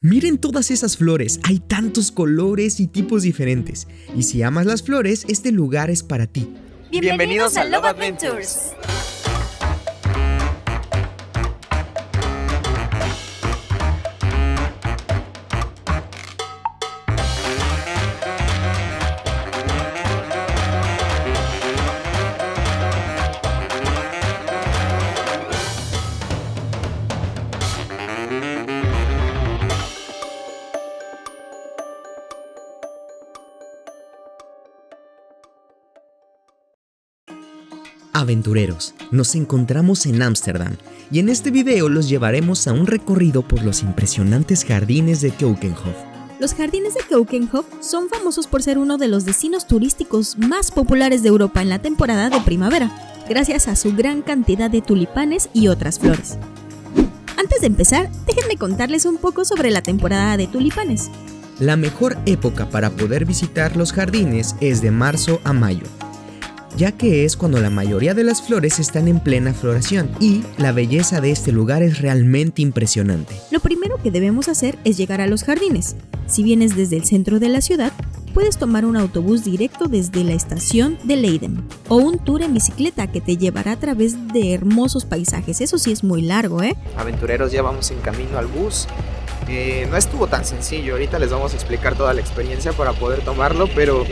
Miren todas esas flores, hay tantos colores y tipos diferentes. Y si amas las flores, este lugar es para ti. Bienvenidos a Love Adventures. Aventureros, nos encontramos en Ámsterdam y en este video los llevaremos a un recorrido por los impresionantes jardines de Keukenhof. Los jardines de Keukenhof son famosos por ser uno de los destinos turísticos más populares de Europa en la temporada de primavera, gracias a su gran cantidad de tulipanes y otras flores. Antes de empezar, déjenme contarles un poco sobre la temporada de tulipanes. La mejor época para poder visitar los jardines es de marzo a mayo, ya que es cuando la mayoría de las flores están en plena floración y la belleza de este lugar es realmente impresionante. Lo primero que debemos hacer es llegar a los jardines. Si vienes desde el centro de la ciudad, puedes tomar un autobús directo desde la estación de Leiden o un tour en bicicleta que te llevará a través de hermosos paisajes. Eso sí es muy largo, Aventureros, ya vamos en camino al bus. No estuvo tan sencillo, ahorita les vamos a explicar toda la experiencia para poder tomarlo, pero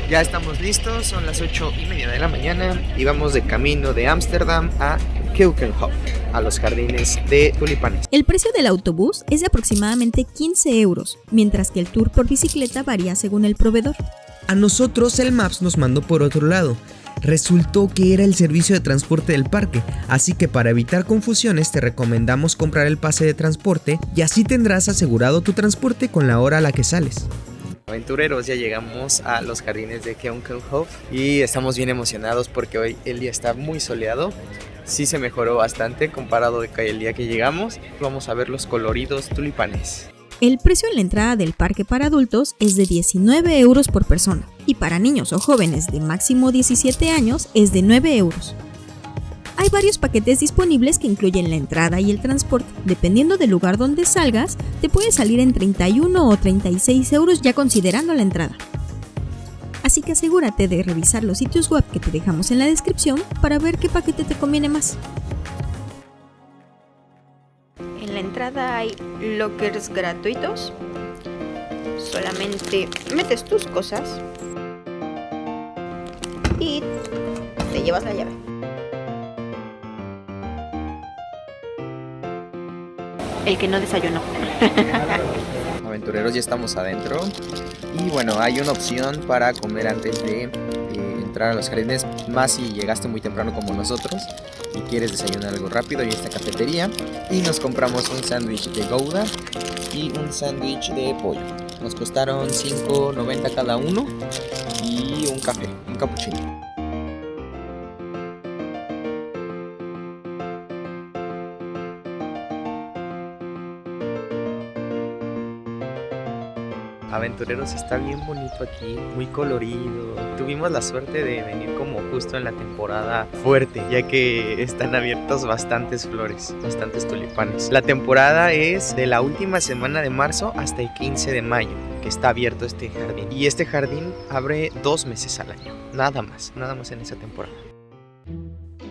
ya estamos listos, son las 8:30 de la mañana y vamos de camino de Ámsterdam a Keukenhof, a los jardines de tulipanes. El precio del autobús es de aproximadamente 15 euros, mientras que el tour por bicicleta varía según el proveedor. A nosotros el Maps nos mandó por otro lado. Resultó que era el servicio de transporte del parque, así que para evitar confusiones te recomendamos comprar el pase de transporte y así tendrás asegurado tu transporte con la hora a la que sales. Aventureros, ya llegamos a los jardines de Keukenhof y estamos bien emocionados porque hoy el día está muy soleado. Sí se mejoró bastante comparado con el día que llegamos. Vamos a ver los coloridos tulipanes. El precio en la entrada del parque para adultos es de 19 euros por persona y para niños o jóvenes de máximo 17 años es de 9 euros. Hay varios paquetes disponibles que incluyen la entrada y el transporte. Dependiendo del lugar donde salgas, te puede salir en 31 o 36 euros ya considerando la entrada. Así que asegúrate de revisar los sitios web que te dejamos en la descripción para ver qué paquete te conviene más. En la entrada hay lockers gratuitos. Solamente metes tus cosas y te llevas la llave. El que no desayunó. Aventureros, ya estamos adentro y bueno, hay una opción para comer antes de entrar a los jardines, más si llegaste muy temprano como nosotros y quieres desayunar algo rápido. Hay esta cafetería y nos compramos un sándwich de Gouda y un sándwich de pollo. Nos costaron $5.90 cada uno y un café, un cappuccino. Aventureros, está bien bonito aquí, muy colorido. Tuvimos la suerte de venir como justo en la temporada fuerte, ya que están abiertos bastantes flores, bastantes tulipanes. La temporada es de la última semana de marzo hasta el 15 de mayo, que está abierto este jardín. Y este jardín abre 2 meses al año, nada más en esa temporada.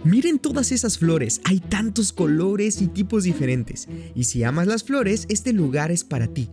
Miren todas esas flores, hay tantos colores y tipos diferentes. Y si amas las flores, este lugar es para ti.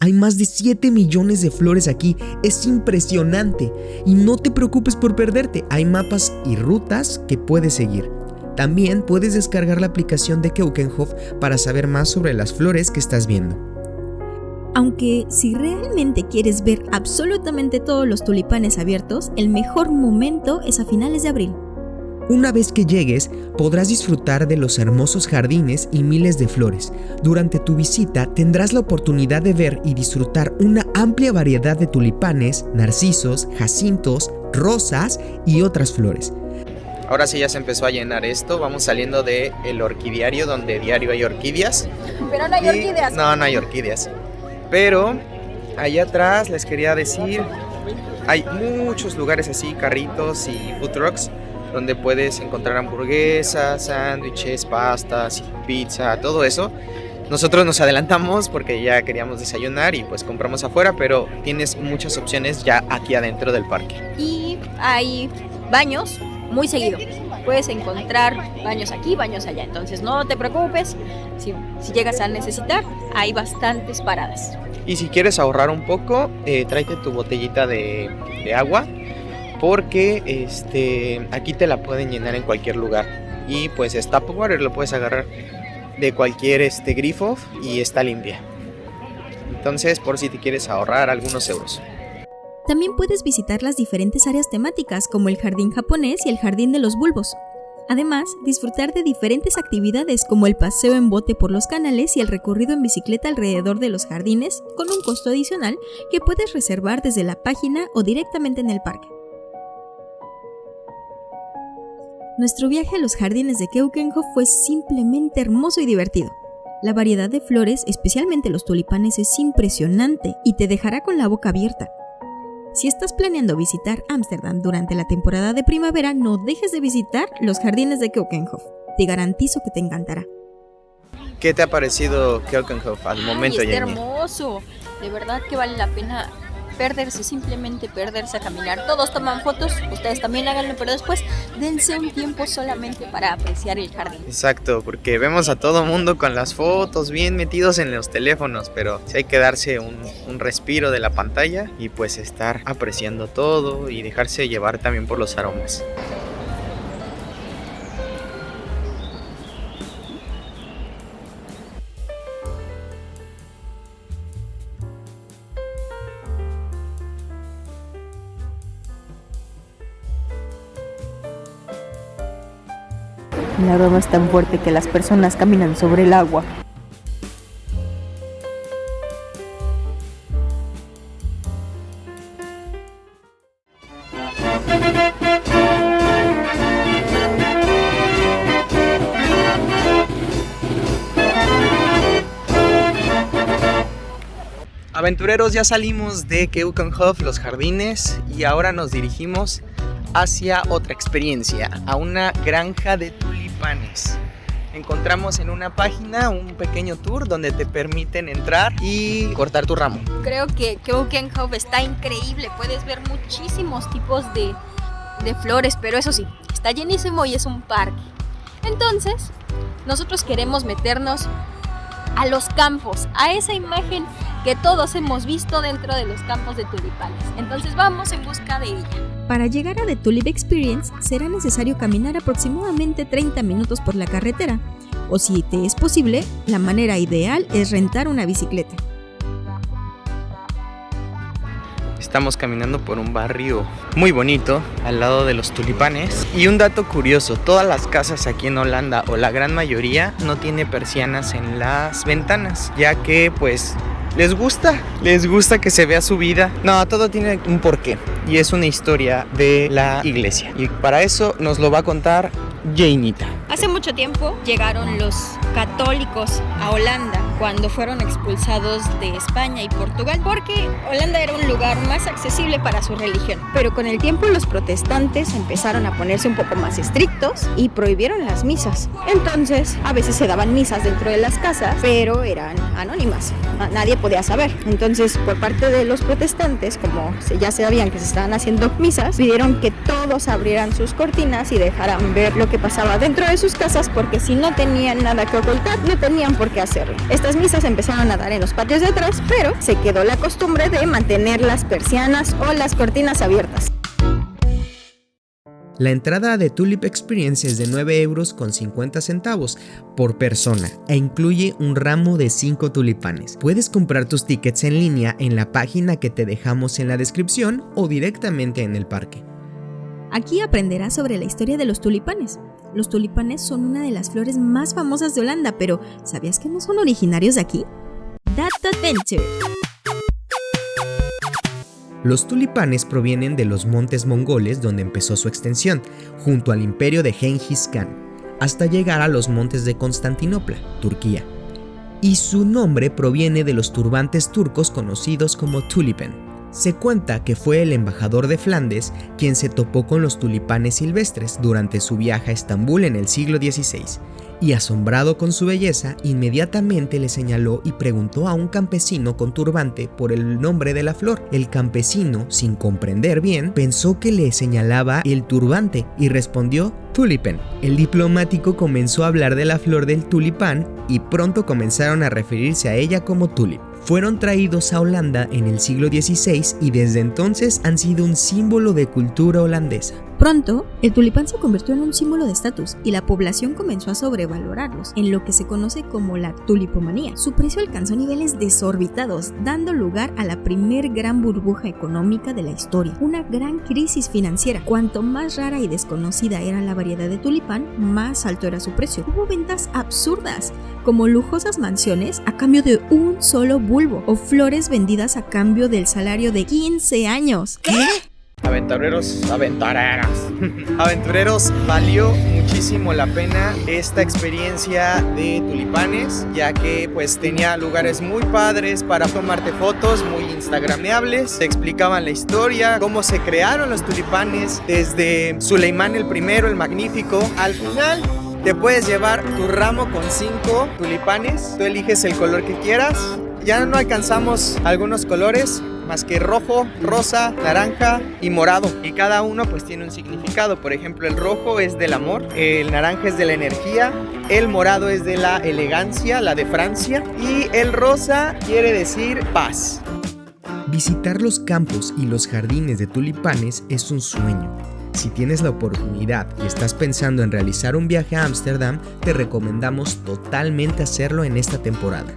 Hay más de 7 millones de flores aquí, es impresionante. Y no te preocupes por perderte, hay mapas y rutas que puedes seguir. También puedes descargar la aplicación de Keukenhof para saber más sobre las flores que estás viendo. Aunque si realmente quieres ver absolutamente todos los tulipanes abiertos, el mejor momento es a finales de abril. Una vez que llegues, podrás disfrutar de los hermosos jardines y miles de flores. Durante tu visita tendrás la oportunidad de ver y disfrutar una amplia variedad de tulipanes, narcisos, jacintos, rosas y otras flores. Ahora sí ya se empezó a llenar esto. Vamos saliendo del orquidiario, donde diario hay orquídeas. Pero no hay orquídeas. No hay orquídeas. Pero allá atrás les quería decir, hay muchos lugares así, carritos y food trucks, donde puedes encontrar hamburguesas, sándwiches, pastas, pizza, todo eso. Nosotros nos adelantamos porque ya queríamos desayunar y pues compramos afuera, pero tienes muchas opciones ya aquí adentro del parque. Y hay baños muy seguido. Puedes encontrar baños aquí, baños allá. Entonces no te preocupes, si llegas a necesitar, hay bastantes paradas. Y si quieres ahorrar un poco, tráete tu botellita de agua, porque aquí te la pueden llenar en cualquier lugar. Y pues es Tupperware, lo puedes agarrar de cualquier grifo y está limpia. Entonces, por si te quieres ahorrar algunos euros. También puedes visitar las diferentes áreas temáticas como el jardín japonés y el jardín de los bulbos. Además, disfrutar de diferentes actividades como el paseo en bote por los canales y el recorrido en bicicleta alrededor de los jardines con un costo adicional que puedes reservar desde la página o directamente en el parque. Nuestro viaje a los jardines de Keukenhof fue simplemente hermoso y divertido. La variedad de flores, especialmente los tulipanes, es impresionante y te dejará con la boca abierta. Si estás planeando visitar Ámsterdam durante la temporada de primavera, no dejes de visitar los jardines de Keukenhof. Te garantizo que te encantará. ¿Qué te ha parecido Keukenhof al momento, Está Jenny? hermoso. De verdad que vale la pena simplemente perderse a caminar. Todos toman fotos, ustedes también háganlo, pero después dense un tiempo solamente para apreciar el jardín. Exacto, porque vemos a todo mundo con las fotos bien metidos en los teléfonos, pero sí hay que darse un respiro de la pantalla y pues estar apreciando todo y dejarse llevar también por los aromas. El aroma es tan fuerte que las personas caminan sobre el agua. Aventureros, ya salimos de Keukenhof, los jardines, y ahora nos dirigimos hacia otra experiencia, a una granja de tulipanes. Encontramos en una página un pequeño tour donde te permiten entrar y cortar tu ramo. Creo que Keukenhof está increíble. Puedes ver muchísimos tipos de flores, pero eso sí, está llenísimo y es un parque. Entonces, nosotros queremos meternos a los campos, a esa imagen que todos hemos visto dentro de los campos de tulipanes. Entonces vamos en busca de ella. Para llegar a The Tulip Experience será necesario caminar aproximadamente 30 minutos por la carretera, o si te es posible, la manera ideal es rentar una bicicleta. Estamos caminando por un barrio muy bonito al lado de los tulipanes. Y un dato curioso, todas las casas aquí en Holanda, o la gran mayoría, no tiene persianas en las ventanas, ya que pues les gusta que se vea su vida. No, todo tiene un porqué y es una historia de la iglesia, y para eso nos lo va a contar Jainita. Hace mucho tiempo llegaron los católicos a Holanda cuando fueron expulsados de España y Portugal, porque Holanda era un lugar más accesible para su religión. Pero con el tiempo los protestantes empezaron a ponerse un poco más estrictos y prohibieron las misas. Entonces, a veces se daban misas dentro de las casas, pero eran anónimas. Nadie podía saber. Entonces, por parte de los protestantes, como ya sabían que se estaban haciendo misas, pidieron que todos abrieran sus cortinas y dejaran ver lo que pasaba dentro de sus casas, porque si no tenían nada que ocultar, no tenían por qué hacerlo. Estas misas empezaron a dar en los patios de atrás, pero se quedó la costumbre de mantener las persianas o las cortinas abiertas. La entrada de Tulip Experience es de 9,50 € por persona e incluye un ramo de 5 tulipanes. Puedes comprar tus tickets en línea en la página que te dejamos en la descripción o directamente en el parque. Aquí aprenderás sobre la historia de los tulipanes. Los tulipanes son una de las flores más famosas de Holanda, pero ¿sabías que no son originarios de aquí? That's Adventure. Los tulipanes provienen de los montes mongoles donde empezó su extensión, junto al imperio de Genghis Khan, hasta llegar a los montes de Constantinopla, Turquía. Y su nombre proviene de los turbantes turcos conocidos como tulipan. Se cuenta que fue el embajador de Flandes quien se topó con los tulipanes silvestres durante su viaje a Estambul en el siglo XVI, y asombrado con su belleza, inmediatamente le señaló y preguntó a un campesino con turbante por el nombre de la flor. El campesino, sin comprender bien, pensó que le señalaba el turbante y respondió tulipan. El diplomático comenzó a hablar de la flor del tulipán y pronto comenzaron a referirse a ella como tulip. Fueron traídos a Holanda en el siglo XVI y desde entonces han sido un símbolo de cultura holandesa. Pronto, el tulipán se convirtió en un símbolo de estatus y la población comenzó a sobrevalorarlos, en lo que se conoce como la tulipomanía. Su precio alcanzó niveles desorbitados, dando lugar a la primer gran burbuja económica de la historia, una gran crisis financiera. Cuanto más rara y desconocida era la variedad de tulipán, más alto era su precio. Hubo ventas absurdas, como lujosas mansiones a cambio de un solo bulbo, o flores vendidas a cambio del salario de 15 años. ¿Qué? Aventureros, valió muchísimo la pena esta experiencia de tulipanes, ya que pues tenía lugares muy padres para tomarte fotos, muy instagrameables. Te explicaban la historia, cómo se crearon los tulipanes, desde Suleimán el primero, el magnífico. Al final te puedes llevar tu ramo con 5 tulipanes, tú eliges el color que quieras. Ya no alcanzamos algunos colores más que rojo, rosa, naranja y morado, y cada uno pues tiene un significado. Por ejemplo, el rojo es del amor, el naranja es de la energía, el morado es de la elegancia, la de Francia, y el rosa quiere decir paz. Visitar los campos y los jardines de tulipanes es un sueño. Si tienes la oportunidad y estás pensando en realizar un viaje a Ámsterdam, te recomendamos totalmente hacerlo en esta temporada.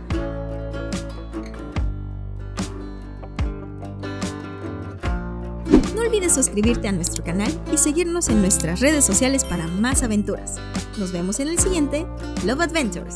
No olvides suscribirte a nuestro canal y seguirnos en nuestras redes sociales para más aventuras. Nos vemos en el siguiente Love Adventures.